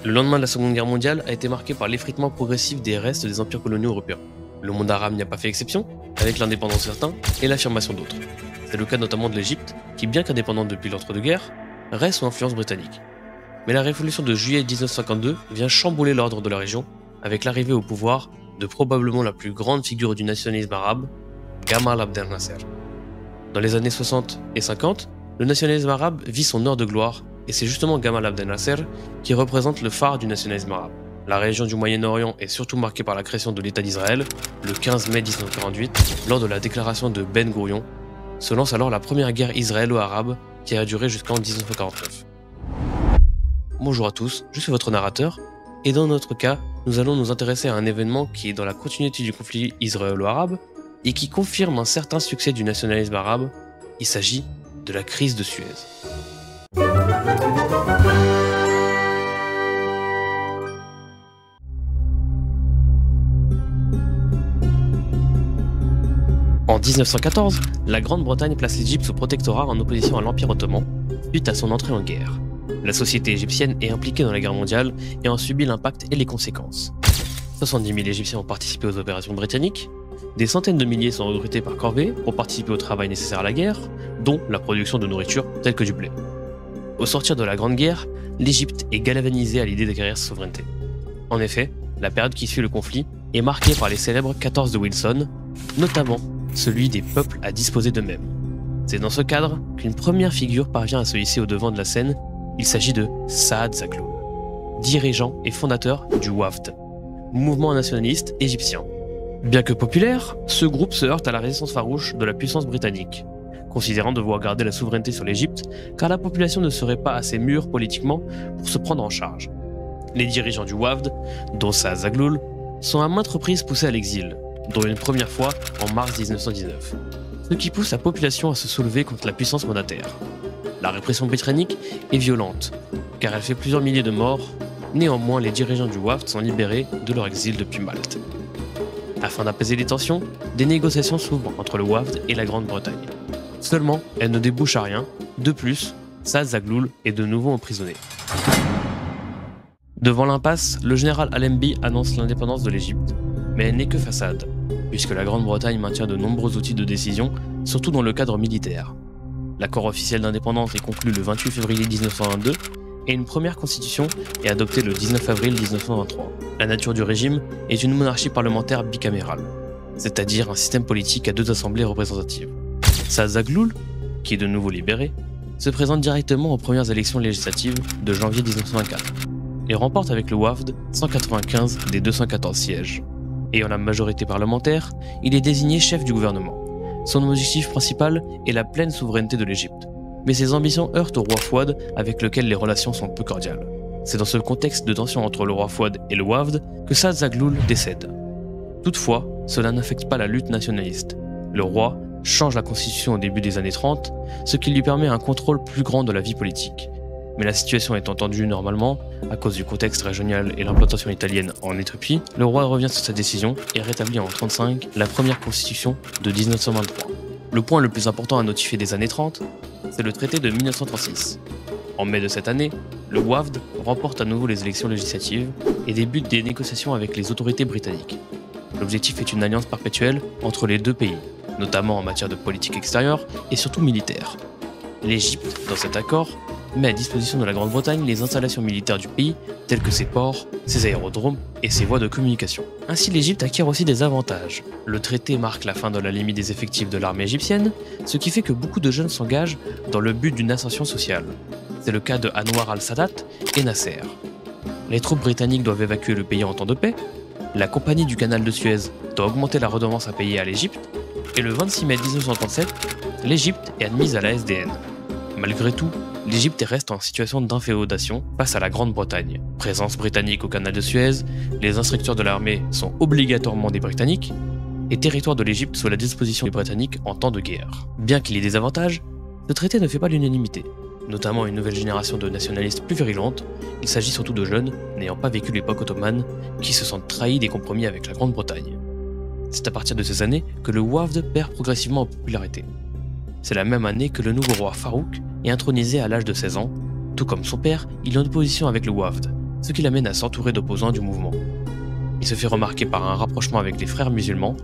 Le lendemain de la Seconde Guerre mondiale a été marqué par l'effritement progressif des restes des empires coloniaux européens. Le monde arabe n'y a pas fait exception, avec l'indépendance de certains et l'affirmation d'autres. C'est le cas notamment de l'Égypte, qui bien qu'indépendante depuis l'entre-deux-guerres, reste sous influence britannique. Mais la révolution de juillet 1952 vient chambouler l'ordre de la région, avec l'arrivée au pouvoir de probablement la plus grande figure du nationalisme arabe, Gamal Abdel Nasser. Dans les années 60 et 50, le nationalisme arabe vit son heure de gloire, et c'est justement Gamal Abdel Nasser qui représente le phare du nationalisme arabe. La région du Moyen-Orient est surtout marquée par la création de l'État d'Israël, le 15 mai 1948, lors de la déclaration de Ben Gourion. Se lance alors la première guerre israélo-arabe qui a duré jusqu'en 1949. Bonjour à tous, je suis votre narrateur, et dans notre cas, nous allons nous intéresser à un événement qui est dans la continuité du conflit israélo-arabe et qui confirme un certain succès du nationalisme arabe. Il s'agit de la crise de Suez. En 1914, la Grande-Bretagne place l'Égypte sous protectorat en opposition à l'Empire ottoman, suite à son entrée en guerre. La société égyptienne est impliquée dans la guerre mondiale et en subit l'impact et les conséquences. 70 000 Égyptiens ont participé aux opérations britanniques, des centaines de milliers sont recrutés par corvée pour participer au travail nécessaire à la guerre, dont la production de nourriture telle que du blé. Au sortir de la Grande Guerre, l'Égypte est galvanisée à l'idée d'acquérir sa souveraineté. En effet, la période qui suit le conflit est marquée par les célèbres 14 de Wilson, notamment celui des peuples à disposer d'eux-mêmes. C'est dans ce cadre qu'une première figure parvient à se hisser au devant de la scène. Il s'agit de Saad Zaghloul, dirigeant et fondateur du Wafd, mouvement nationaliste égyptien. Bien que populaire, ce groupe se heurte à la résistance farouche de la puissance britannique, considérant devoir garder la souveraineté sur l'Égypte car la population ne serait pas assez mûre politiquement pour se prendre en charge. Les dirigeants du Wafd, dont Saad Zaghloul, sont à maintes reprises poussés à l'exil, dont une première fois en mars 1919, ce qui pousse la population à se soulever contre la puissance mandataire. La répression britannique est violente, car elle fait plusieurs milliers de morts. Néanmoins, les dirigeants du Wafd sont libérés de leur exil depuis Malte. Afin d'apaiser les tensions, des négociations s'ouvrent entre le Wafd et la Grande-Bretagne. Seulement, elles ne débouchent à rien. De plus, Saad Zaghloul est de nouveau emprisonné. Devant l'impasse, le général Allenby annonce l'indépendance de l'Égypte, mais elle n'est que façade, puisque la Grande-Bretagne maintient de nombreux outils de décision, surtout dans le cadre militaire. L'accord officiel d'indépendance est conclu le 28 février 1922 et une première constitution est adoptée le 19 avril 1923. La nature du régime est une monarchie parlementaire bicamérale, c'est-à-dire un système politique à deux assemblées représentatives. Saad Zaghloul, qui est de nouveau libéré, se présente directement aux premières élections législatives de janvier 1924 et remporte avec le Wafd 195 des 214 sièges. Ayant la majorité parlementaire, il est désigné chef du gouvernement. Son objectif principal est la pleine souveraineté de l'Égypte, mais ses ambitions heurtent au roi Fouad avec lequel les relations sont peu cordiales. C'est dans ce contexte de tension entre le roi Fouad et le Wafd que Saad Zaghloul décède. Toutefois, cela n'affecte pas la lutte nationaliste. Le roi change la constitution au début des années 30, ce qui lui permet un contrôle plus grand de la vie politique. Mais la situation étant tendue normalement, à cause du contexte régional et l'implantation italienne en Éthiopie, le roi revient sur sa décision et rétablit en 1935 la première constitution de 1923. Le point le plus important à notifier des années 30, c'est le traité de 1936. En mai de cette année, le Wafd remporte à nouveau les élections législatives et débute des négociations avec les autorités britanniques. L'objectif est une alliance perpétuelle entre les deux pays, notamment en matière de politique extérieure et surtout militaire. L'Égypte, dans cet accord, met à disposition de la Grande-Bretagne les installations militaires du pays, telles que ses ports, ses aérodromes et ses voies de communication. Ainsi, l'Égypte acquiert aussi des avantages. Le traité marque la fin de la limite des effectifs de l'armée égyptienne, ce qui fait que beaucoup de jeunes s'engagent dans le but d'une ascension sociale. C'est le cas de Anwar al-Sadat et Nasser. Les troupes britanniques doivent évacuer le pays en temps de paix, la compagnie du canal de Suez doit augmenter la redevance à payer à l'Égypte, et le 26 mai 1937, l'Égypte est admise à la SDN. Malgré tout, l'Égypte reste en situation d'inféodation face à la Grande-Bretagne. Présence britannique au canal de Suez, les instructeurs de l'armée sont obligatoirement des Britanniques, et territoire de l'Égypte sous la disposition des Britanniques en temps de guerre. Bien qu'il ait des avantages, ce traité ne fait pas l'unanimité, notamment une nouvelle génération de nationalistes plus virulentes. Il s'agit surtout de jeunes n'ayant pas vécu l'époque ottomane qui se sentent trahis des compromis avec la Grande-Bretagne. C'est à partir de ces années que le Wafd perd progressivement en popularité. C'est la même année que le nouveau roi Farouk est intronisé à l'âge de 16 ans. Tout comme son père, il est en opposition avec le Wafd, ce qui l'amène à s'entourer d'opposants du mouvement. Il se fait remarquer par un rapprochement avec les frères musulmans.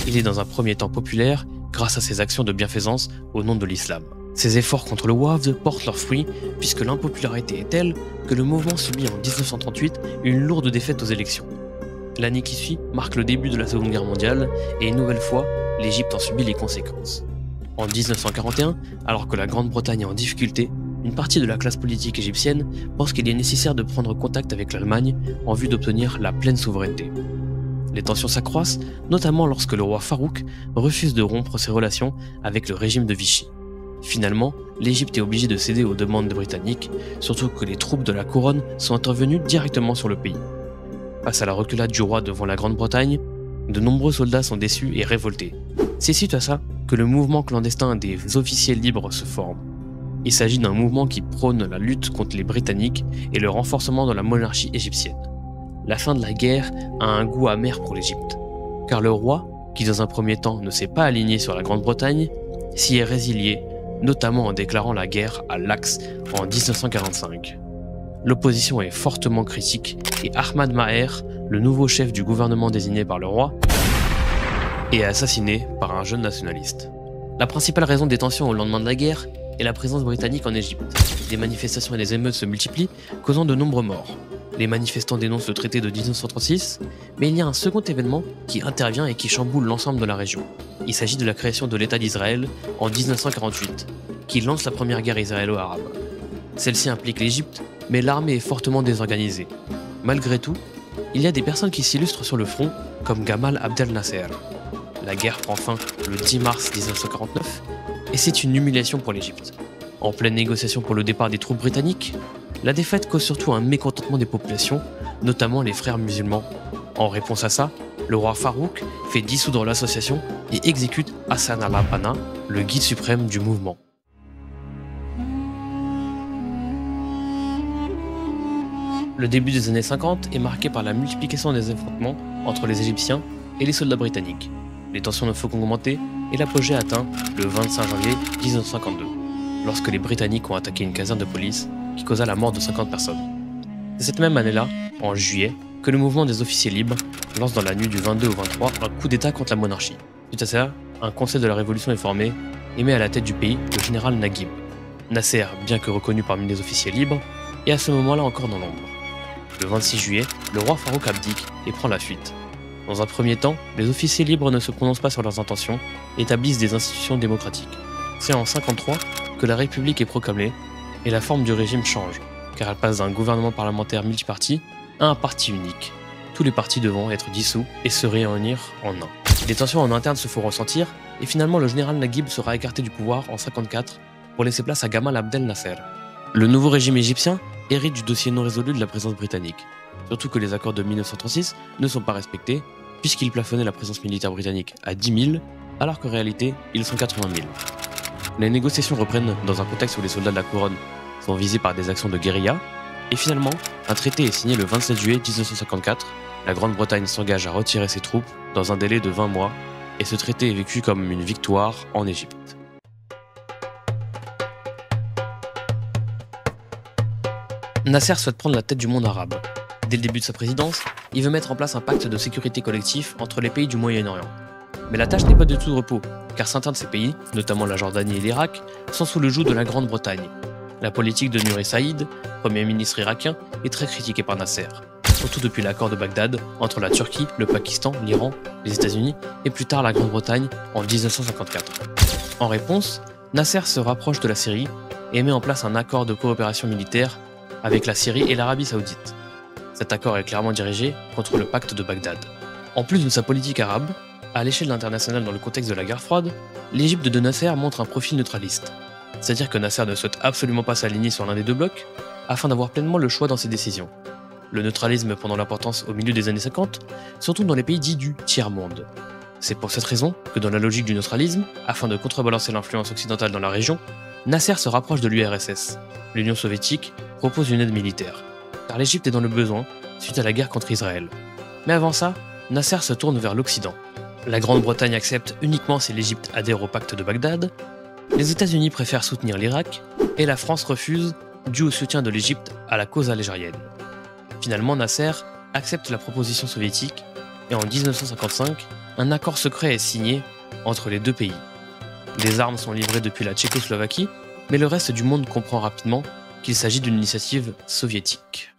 Il est dans un premier temps populaire grâce à ses actions de bienfaisance au nom de l'islam. Ses efforts contre le Wafd portent leurs fruits puisque l'impopularité est telle que le mouvement subit en 1938 une lourde défaite aux élections. L'année qui suit marque le début de la Seconde Guerre mondiale et une nouvelle fois, l'Égypte en subit les conséquences. En 1941, alors que la Grande-Bretagne est en difficulté, une partie de la classe politique égyptienne pense qu'il est nécessaire de prendre contact avec l'Allemagne en vue d'obtenir la pleine souveraineté. Les tensions s'accroissent, notamment lorsque le roi Farouk refuse de rompre ses relations avec le régime de Vichy. Finalement, l'Égypte est obligée de céder aux demandes des Britanniques, surtout que les troupes de la couronne sont intervenues directement sur le pays. Face à la reculade du roi devant la Grande-Bretagne, de nombreux soldats sont déçus et révoltés. C'est suite à ça que le mouvement clandestin des officiers libres se forme. Il s'agit d'un mouvement qui prône la lutte contre les Britanniques et le renforcement de la monarchie égyptienne. La fin de la guerre a un goût amer pour l'Égypte, car le roi, qui dans un premier temps ne s'est pas aligné sur la Grande-Bretagne, s'y est résilié, notamment en déclarant la guerre à l'Axe en 1945. L'opposition est fortement critique et Ahmad Maher, le nouveau chef du gouvernement désigné par le roi, est assassiné par un jeune nationaliste. La principale raison des tensions au lendemain de la guerre est la présence britannique en Égypte. Des manifestations et des émeutes se multiplient, causant de nombreux morts. Les manifestants dénoncent le traité de 1936, mais il y a un second événement qui intervient et qui chamboule l'ensemble de la région. Il s'agit de la création de l'État d'Israël en 1948, qui lance la première guerre israélo-arabe. Celle-ci implique l'Égypte, mais l'armée est fortement désorganisée. Malgré tout, il y a des personnes qui s'illustrent sur le front, comme Gamal Abdel Nasser. La guerre prend fin le 10 mars 1949, et c'est une humiliation pour l'Égypte. En pleine négociation pour le départ des troupes britanniques, la défaite cause surtout un mécontentement des populations, notamment les frères musulmans. En réponse à ça, le roi Farouk fait dissoudre l'association et exécute Hassan al-Banna, le guide suprême du mouvement. Le début des années 50 est marqué par la multiplication des affrontements entre les Égyptiens et les soldats britanniques. Les tensions ne font qu'augmenter et l'apogée atteint le 25 janvier 1952, lorsque les Britanniques ont attaqué une caserne de police qui causa la mort de 50 personnes. C'est cette même année-là, en juillet, que le mouvement des officiers libres lance dans la nuit du 22 au 23 un coup d'État contre la monarchie. Suite à ça, un conseil de la révolution est formé et met à la tête du pays le général Naguib. Nasser, bien que reconnu parmi les officiers libres, est à ce moment-là encore dans l'ombre. Le 26 juillet, le roi Farouk abdique et prend la fuite. Dans un premier temps, les officiers libres ne se prononcent pas sur leurs intentions et établissent des institutions démocratiques. C'est en 1953 que la République est proclamée et la forme du régime change, car elle passe d'un gouvernement parlementaire multiparti à un parti unique, tous les partis devant être dissous et se réunir en un. Les tensions en interne se font ressentir et finalement le général Naguib sera écarté du pouvoir en 1954 pour laisser place à Gamal Abdel Nasser. Le nouveau régime égyptien hérite du dossier non résolu de la présence britannique, surtout que les accords de 1936 ne sont pas respectés, puisqu'ils plafonnaient la présence militaire britannique à 10 000, alors qu'en réalité, ils sont 80 000. Les négociations reprennent dans un contexte où les soldats de la couronne sont visés par des actions de guérilla, et finalement, un traité est signé le 27 juillet 1954. La Grande-Bretagne s'engage à retirer ses troupes dans un délai de 20 mois, et ce traité est vécu comme une victoire en Égypte. Nasser souhaite prendre la tête du monde arabe. Dès le début de sa présidence, il veut mettre en place un pacte de sécurité collectif entre les pays du Moyen-Orient. Mais la tâche n'est pas du tout de repos, car certains de ces pays, notamment la Jordanie et l'Irak, sont sous le joug de la Grande-Bretagne. La politique de Nuri Saïd, premier ministre irakien, est très critiquée par Nasser, surtout depuis l'accord de Bagdad entre la Turquie, le Pakistan, l'Iran, les États-Unis et plus tard la Grande-Bretagne en 1954. En réponse, Nasser se rapproche de la Syrie et met en place un accord de coopération militaire avec la Syrie et l'Arabie Saoudite. Cet accord est clairement dirigé contre le pacte de Bagdad. En plus de sa politique arabe, à l'échelle internationale dans le contexte de la guerre froide, l'Égypte de Nasser montre un profil neutraliste. C'est-à-dire que Nasser ne souhaite absolument pas s'aligner sur l'un des deux blocs, afin d'avoir pleinement le choix dans ses décisions. Le neutralisme prend l'importance au milieu des années 50, surtout dans les pays dits du tiers-monde. C'est pour cette raison que dans la logique du neutralisme, afin de contrebalancer l'influence occidentale dans la région, Nasser se rapproche de l'URSS. L'Union soviétique propose une aide militaire, car l'Égypte est dans le besoin suite à la guerre contre Israël. Mais avant ça, Nasser se tourne vers l'Occident. La Grande-Bretagne accepte uniquement si l'Égypte adhère au pacte de Bagdad, les États-Unis préfèrent soutenir l'Irak, et la France refuse, dû au soutien de l'Égypte à la cause algérienne. Finalement, Nasser accepte la proposition soviétique et en 1955, un accord secret est signé entre les deux pays. Des armes sont livrées depuis la Tchécoslovaquie, mais le reste du monde comprend rapidement qu'il s'agit d'une initiative soviétique.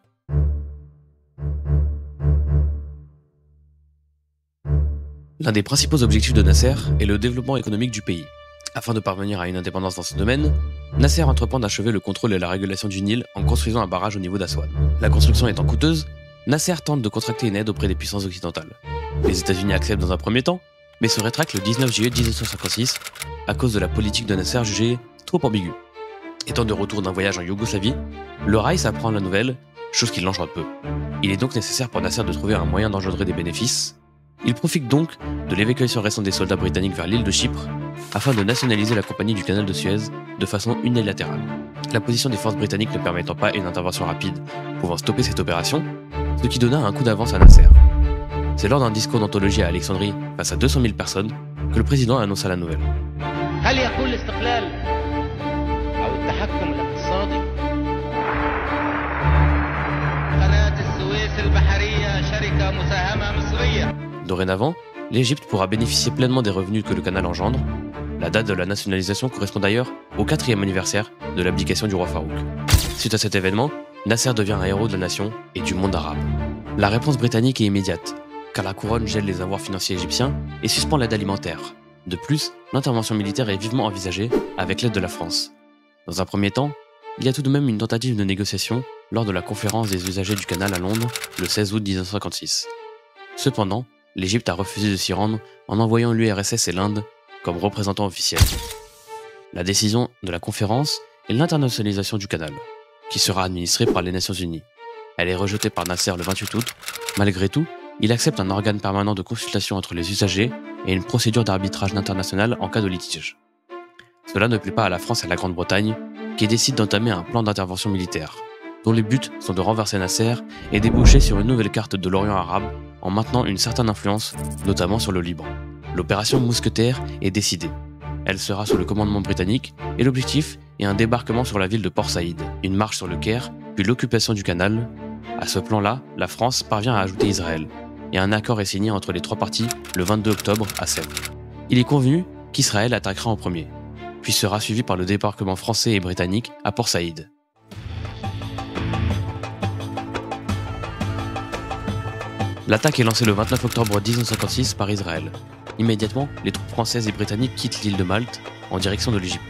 L'un des principaux objectifs de Nasser est le développement économique du pays. Afin de parvenir à une indépendance dans ce domaine, Nasser entreprend d'achever le contrôle et la régulation du Nil en construisant un barrage au niveau d'Aswan. La construction étant coûteuse, Nasser tente de contracter une aide auprès des puissances occidentales. Les États-Unis acceptent dans un premier temps, mais se rétractent le 19 juillet 1956 à cause de la politique de Nasser jugée trop ambiguë. Étant de retour d'un voyage en Yougoslavie, le Raïs apprend la nouvelle, chose qui l'enchante peu. Il est donc nécessaire pour Nasser de trouver un moyen d'engendrer des bénéfices. Il profite donc de l'évacuation récente des soldats britanniques vers l'île de Chypre afin de nationaliser la compagnie du canal de Suez de façon unilatérale. La position des forces britanniques ne permettant pas une intervention rapide pouvant stopper cette opération, ce qui donna un coup d'avance à Nasser. C'est lors d'un discours d'anthologie à Alexandrie face à 200 000 personnes que le président annonça la nouvelle. Dorénavant, l'Égypte pourra bénéficier pleinement des revenus que le canal engendre. La date de la nationalisation correspond d'ailleurs au 4e anniversaire de l'abdication du roi Farouk. Suite à cet événement, Nasser devient un héros de la nation et du monde arabe. La réponse britannique est immédiate, car la couronne gèle les avoirs financiers égyptiens et suspend l'aide alimentaire. De plus, l'intervention militaire est vivement envisagée avec l'aide de la France. Dans un premier temps, il y a tout de même une tentative de négociation lors de la conférence des usagers du canal à Londres le 16 août 1956. Cependant, l'Égypte a refusé de s'y rendre en envoyant l'URSS et l'Inde comme représentants officiels. La décision de la conférence est l'internationalisation du canal, qui sera administré par les Nations Unies. Elle est rejetée par Nasser le 28 août. Malgré tout, il accepte un organe permanent de consultation entre les usagers et une procédure d'arbitrage international en cas de litige. Cela ne plaît pas à la France et à la Grande-Bretagne, qui décident d'entamer un plan d'intervention militaire, dont les buts sont de renverser Nasser et déboucher sur une nouvelle carte de l'Orient arabe en maintenant une certaine influence, notamment sur le Liban. L'opération Mousquetaire est décidée. Elle sera sous le commandement britannique et l'objectif est un débarquement sur la ville de Port Saïd, une marche sur le Caire, puis l'occupation du canal. À ce plan-là, la France parvient à ajouter Israël, et un accord est signé entre les trois parties le 22 octobre à Sèvres. Il est convenu qu'Israël attaquera en premier, puis sera suivi par le débarquement français et britannique à Port Saïd. L'attaque est lancée le 29 octobre 1956 par Israël. Immédiatement, les troupes françaises et britanniques quittent l'île de Malte en direction de l'Égypte.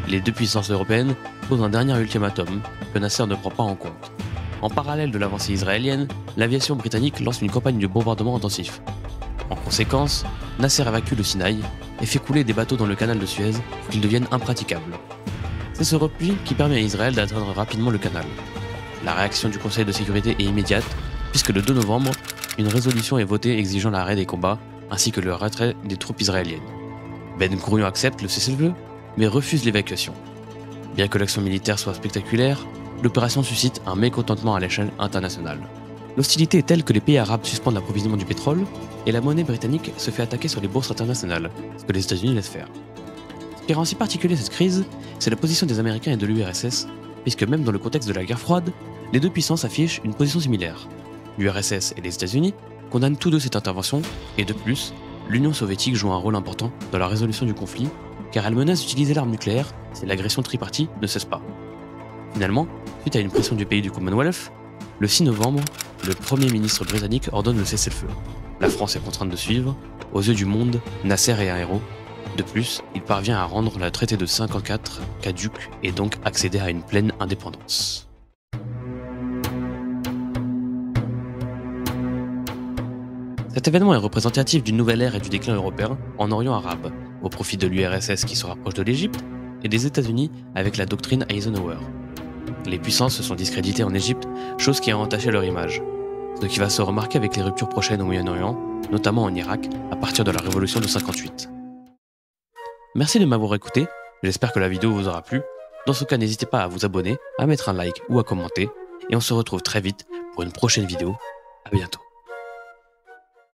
Les deux puissances européennes posent un dernier ultimatum que Nasser ne prend pas en compte. En parallèle de l'avancée israélienne, l'aviation britannique lance une campagne de bombardement intensif. En conséquence, Nasser évacue le Sinaï et fait couler des bateaux dans le canal de Suez pour qu'ils deviennent impraticables. C'est ce repli qui permet à Israël d'atteindre rapidement le canal. La réaction du Conseil de sécurité est immédiate, puisque le 2 novembre, une résolution est votée exigeant l'arrêt des combats ainsi que le retrait des troupes israéliennes. Ben Gourion accepte le cessez-le-feu, mais refuse l'évacuation. Bien que l'action militaire soit spectaculaire, l'opération suscite un mécontentement à l'échelle internationale. L'hostilité est telle que les pays arabes suspendent l'approvisionnement du pétrole et la monnaie britannique se fait attaquer sur les bourses internationales, ce que les États-Unis laissent faire. Ce qui rend si particulier cette crise, c'est la position des Américains et de l'URSS, puisque même dans le contexte de la guerre froide, les deux puissances affichent une position similaire. L'URSS et les États-Unis condamnent tous deux cette intervention, et de plus, l'Union soviétique joue un rôle important dans la résolution du conflit, car elle menace d'utiliser l'arme nucléaire si l'agression tripartite ne cesse pas. Finalement, suite à une pression du pays du Commonwealth, le 6 novembre, le Premier ministre britannique ordonne le cessez-le-feu. La France est contrainte de suivre. Aux yeux du monde, Nasser est un héros. De plus, il parvient à rendre le traité de 54 caduc et donc accéder à une pleine indépendance. Cet événement est représentatif d'une nouvelle ère et du déclin européen en Orient arabe, au profit de l'URSS qui se rapproche de l'Égypte et des États-Unis avec la doctrine Eisenhower. Les puissances se sont discréditées en Égypte, chose qui a entaché leur image, ce qui va se remarquer avec les ruptures prochaines au Moyen-Orient, notamment en Irak, à partir de la révolution de 58. Merci de m'avoir écouté, j'espère que la vidéo vous aura plu. Dans ce cas, n'hésitez pas à vous abonner, à mettre un like ou à commenter, et on se retrouve très vite pour une prochaine vidéo. À bientôt.